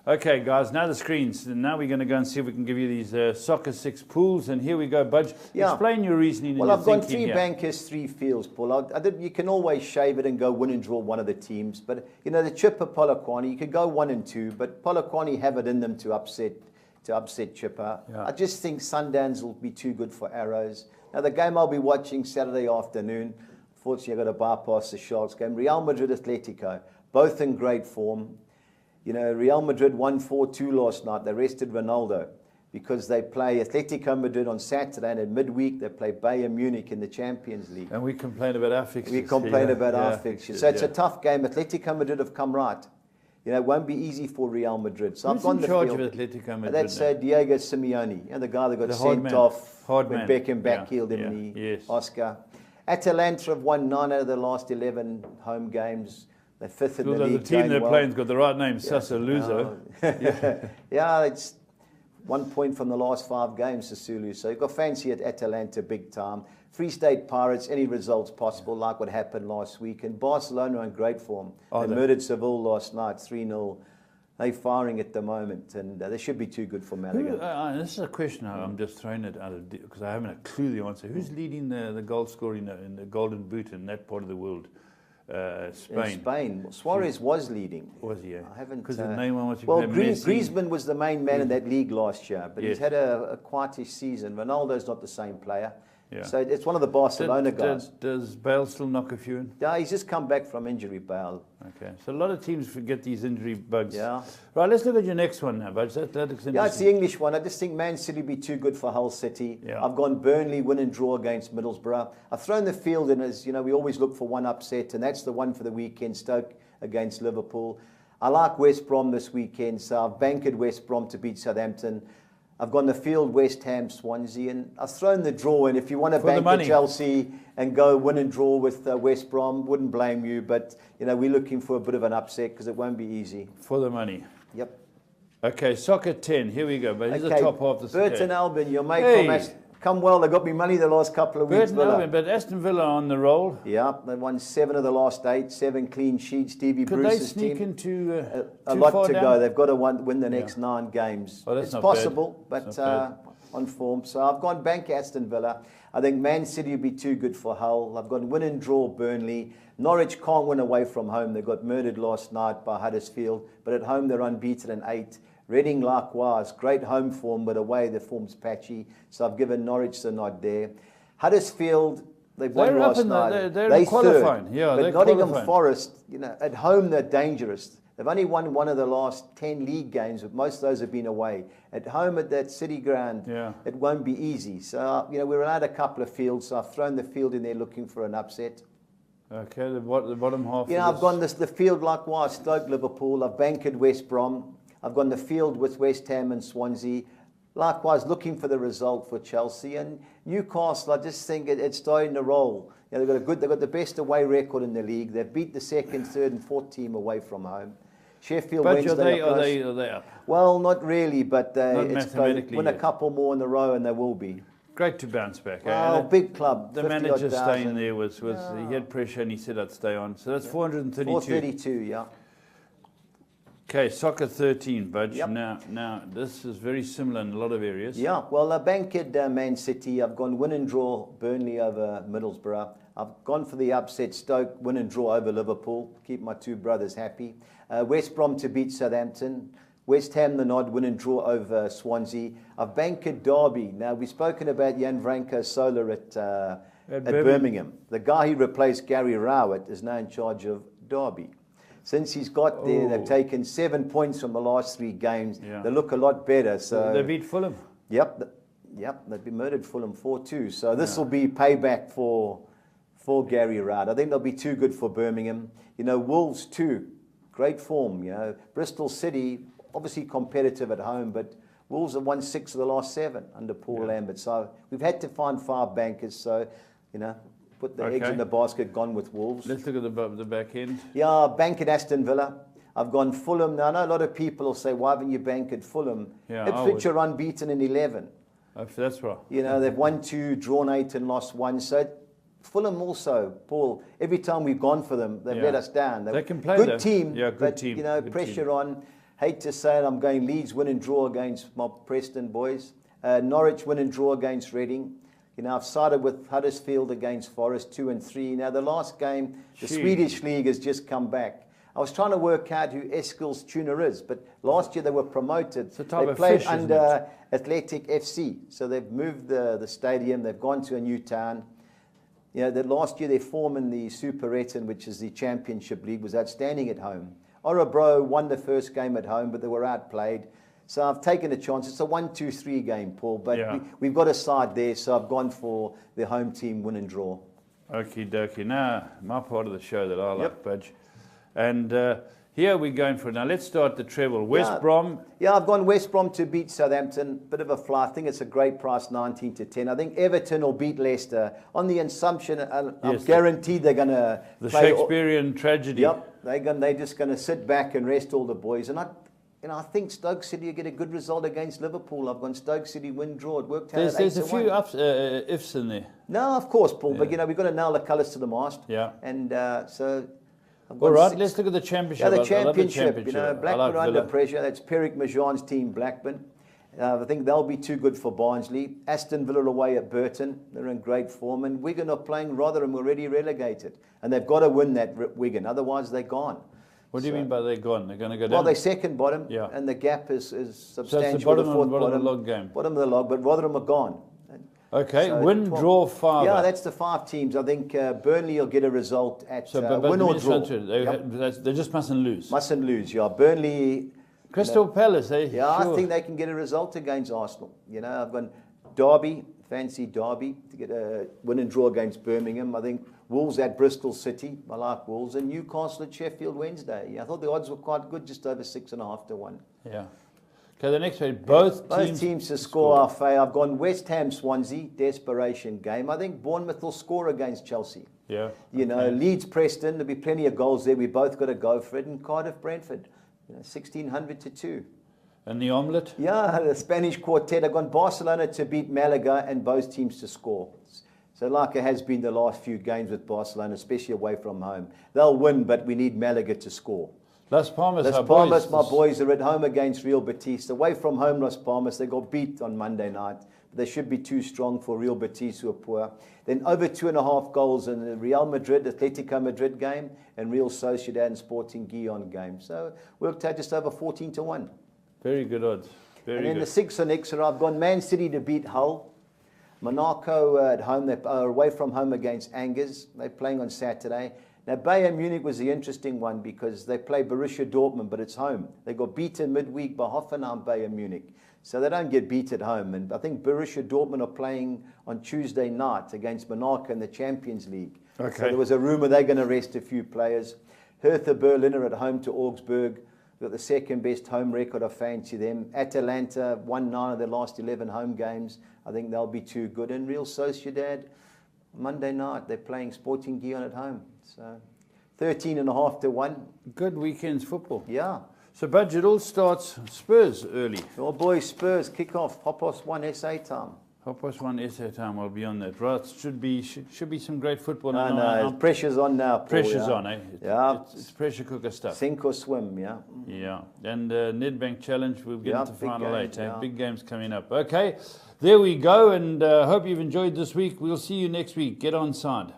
Okay, guys, now the screens. And now we're going to go and see if we can give you these Soccer 6 pools. And here we go, Budge. Yeah. Explain your reasoning. Well, I've gone 3 bankers, 3 fields, Paul. You can always shave it and go win and draw one of the teams. But, you know, the Chipper Polokwane, you could go 1 and 2. But Polokwane have it in them to upset Chipper. Yeah. I just think Sundowns will be too good for Arrows. Now, the game I'll be watching Saturday afternoon, unfortunately, I've got to bypass the Sharks game. Real Madrid Atletico, both in great form. You know, Real Madrid won 4-2 last night. They rested Ronaldo because they play Atletico Madrid on Saturday, and at midweek they play Bayern Munich in the Champions League. And we complain about our fixtures. We complain about our fixtures. So it's a tough game. Atletico Madrid have come right. You know, it won't be easy for Real Madrid. So Who's in charge of Atletico Madrid? That's Diego Simeone, the guy that got sent off when Beckham backheeled him, the Oscar. Atalanta have won 9 out of the last 11 home games. They're 5th in the league. The team they're playing's got the right name, Sassuolo. Yeah, it's 1 point from the last 5 games, Sassuolo. So you've got fancy at Atalanta big time. Free State Pirates, any results possible, like what happened last week. And Barcelona in great form. They murdered Seville last night, 3-0. They're firing at the moment, and they should be too good for Malaga. This is a question I'm just throwing it out of because I haven't a clue the answer. Who's leading the goal scoring in the Golden Boot in that part of the world? Spain. In Spain. Suarez was leading. Was he? I haven't. Because the name on what you well, Griezmann was the main man in that league last year, but he's had a quietish season. Ronaldo's not the same player. Yeah. So it's one of the Barcelona guys. Does Bale still knock a few in? Yeah, he's just come back from injury, Bale. Okay, so a lot of teams forget these injury bugs. Yeah. Right, let's look at your next one now, Budge. That looks interesting. Yeah, it's the English one. I just think Man City will be too good for Hull City. Yeah. I've gone Burnley, win and draw against Middlesbrough. I've thrown the field in as, you know, we always look for one upset, and that's the one for the weekend, Stoke against Liverpool. I like West Brom this weekend, so I've bankered West Brom to beat Southampton. I've gone the field, West Ham, Swansea, and I've thrown the draw in. If you want to bank the Chelsea and go win and draw with West Brom, wouldn't blame you. But, you know, we're looking for a bit of an upset because it won't be easy. For the money. Yep. Okay, Soccer 10. Here we go. But here's the top half of the Burton Albion, your mate from Aston. Come well, they got me money the last couple of weeks. Burton Albion, but Aston Villa on the roll. Yeah, they won 7 of the last 8, 7 clean sheets. Stevie Bruce's team. Could they sneak into a lot to go? They've got to win the next 9 games. Oh, it's possible, but on form. So I've gone bank Aston Villa. I think Man City will be too good for Hull. I've gone win and draw Burnley. Norwich can't win away from home. They got murdered last night by Huddersfield, but at home they're unbeaten in 8. Reading likewise, great home form, but away the form's patchy. So I've given Norwich the nod there. Huddersfield, they won last night. They're qualifying. Yeah, but Nottingham Forest, you know, at home they're dangerous. They've only won 1 of the last 10 league games, but most of those have been away. At home at that City ground, it won't be easy. So, you know, we're allowed a couple of fields, so I've thrown the field in there looking for an upset. Okay, the bottom half. You know, I've gone the field likewise, Stoke, Liverpool. I've bankered West Brom. I've gone the field with West Ham and Swansea. Likewise, looking for the result for Chelsea. And Newcastle, I just think it's starting to roll. You know, they've got the best away record in the league. They've beat the 2nd, 3rd and 4th team away from home. Sheffield Wednesday. Are they up? Well, not really, but it's win a couple more in a row and they will be. Great to bounce back. Well, big club. The manager staying there was he had pressure and he said I'd stay on. So that's 432. 432, yeah. Okay, Soccer 13, Budge. Yep. Now this is very similar in a lot of areas. Yeah, well, I banked Man City. I've gone win and draw Burnley over Middlesbrough. I've gone for the upset Stoke, win and draw over Liverpool. Keep my 2 brothers happy. West Brom to beat Southampton. West Ham the nod, win and draw over Swansea. I've banked Derby. Now, we've spoken about Jan Branco Solar at Birmingham. The guy who replaced Gary Rowett is now in charge of Derby. Since he's got there, they've taken 7 points from the last 3 games. Yeah. They look a lot better. So they beat Fulham. Yep, they've been murdered Fulham 4-2. So this will be payback for Gary Rowett. I think they'll be too good for Birmingham. You know, Wolves too, great form. You know, Bristol City obviously competitive at home, but Wolves have won 6 of the last 7 under Paul Lambert. So we've had to find 5 bankers. So, you know, put the eggs in the basket, gone with Wolves. Let's look at the back end. Yeah, bank at Aston Villa. I've gone Fulham. Now, I know a lot of people will say, why haven't you banked at Fulham? Yeah, Ipswich are unbeaten in 11. That's right. You know, they've won 2, drawn 8 and lost 1. So Fulham also, Paul, every time we've gone for them, they've let us down. They can play good team, good team. You know, good pressure team. on. Hate to say it, I'm going Leeds win and draw against my Preston boys. Norwich win and draw against Reading. You know, I've sided with Huddersfield against Forest 2 and 3. Now, the last game, the Swedish League has just come back. I was trying to work out who Eskil's tuner is, but last year they were promoted. They played under Athletic FC, so they've moved the stadium. They've gone to a new town. You know, the last year their form in the Super Etten, which is the Championship League, was outstanding at home. Orebro won the first game at home, but they were outplayed. So I've taken a chance. It's a 1-2-3 game, Paul, but we've got a side there, so I've gone for the home team win and draw. Okie dokie. Now, my part of the show that I like, Budge. And here we're going for it. Now, let's start the treble. West Brom. Yeah, I've gone West Brom to beat Southampton. Bit of a fly. I think it's a great price, 19-10. I think Everton will beat Leicester on the assumption, I'm guaranteed they're going to play Shakespearean tragedy. Yep, they're just going to sit back and rest all the boys. And I think Stoke City will get a good result against Liverpool. I've gone Stoke City win draw. It worked out. There's a few ifs in there. No, of course, Paul. But we've got to nail the colours to the mast. Yeah. And so. All right, let's look at the championship. Yeah, the championship. You know, Blackburn under pressure. That's Perrick Majan's team, Blackburn. I think they'll be too good for Barnsley. Aston Villa away at Burton. They're in great form. And Wigan are playing Rotherham, already relegated. And they've got to win that Wigan. Otherwise, they're gone. What do you mean by they're gone? They're going to go down? Well, they're second bottom. Yeah. And the gap is substantial. So it's the bottom of the log game. Bottom of the log, but Rotherham are gone. Okay, so win, draw, 5. Yeah, that's the 5 teams. I think Burnley will get a result at win or draw. They just mustn't lose. Mustn't lose, yeah. Burnley... Crystal Palace, eh? Yeah, sure. I think they can get a result against Arsenal. You know, I've gone Derby, fancy Derby, to get a win and draw against Birmingham. I think Wolves at Bristol City. I like Wolves. And Newcastle at Sheffield Wednesday. Yeah, I thought the odds were quite good, just over 6.5 to 1. Yeah. Okay, the next one, both teams to score our favour. I've gone West Ham, Swansea, desperation game. I think Bournemouth will score against Chelsea. Yeah. You know, Leeds, Preston, there'll be plenty of goals there. We both got to go for it. And Cardiff, Brentford, 1,600 to 2. And the omelette? Yeah, the Spanish quartet. I've gone Barcelona to beat Malaga and both teams to score. So like it has been the last few games with Barcelona, especially away from home. They'll win, but we need Malaga to score. Las Palmas, my boys are at home against Real Betis. Away from home, Las Palmas, they got beat on Monday night. They should be too strong for Real Betis, who are poor. Then over 2.5 goals in the Real Madrid, Atletico Madrid game, and Real Sociedad and Sporting Gijon game. So worked out just over 14 to 1. Very good odds. And then the 6 on extra, I've gone Man City to beat Hull. Monaco at home, they are away from home against Angers. They're playing on Saturday. Now, Bayern Munich was the interesting one because they play Borussia Dortmund, but it's home. They got beaten midweek by Hoffenheim, Bayern Munich. So they don't get beat at home. And I think Borussia Dortmund are playing on Tuesday night against Monaco in the Champions League. Okay. So there was a rumour they're going to rest a few players. Hertha Berlin are at home to Augsburg. They've got the second best home record. I fancy them. Atalanta won 9 of their last 11 home games. I think they'll be too good. And Real Sociedad, Monday night, they're playing Sporting Gijon at home. So 13.5 to 1. Good weekend's football. Yeah. So, Budge, it all starts Spurs early. Your boys Spurs kick off 1:30 SA time. 1:30 SA time. I'll be on that. Right, should be some great football. No, pressure's on now, Paul. Pressure's on, eh? It's pressure cooker stuff. Sink or swim, yeah. Yeah, and Nedbank Challenge, we'll get into final 8. Yeah. Big games coming up. Okay, there we go, and hope you've enjoyed this week. We'll see you next week. Get on side.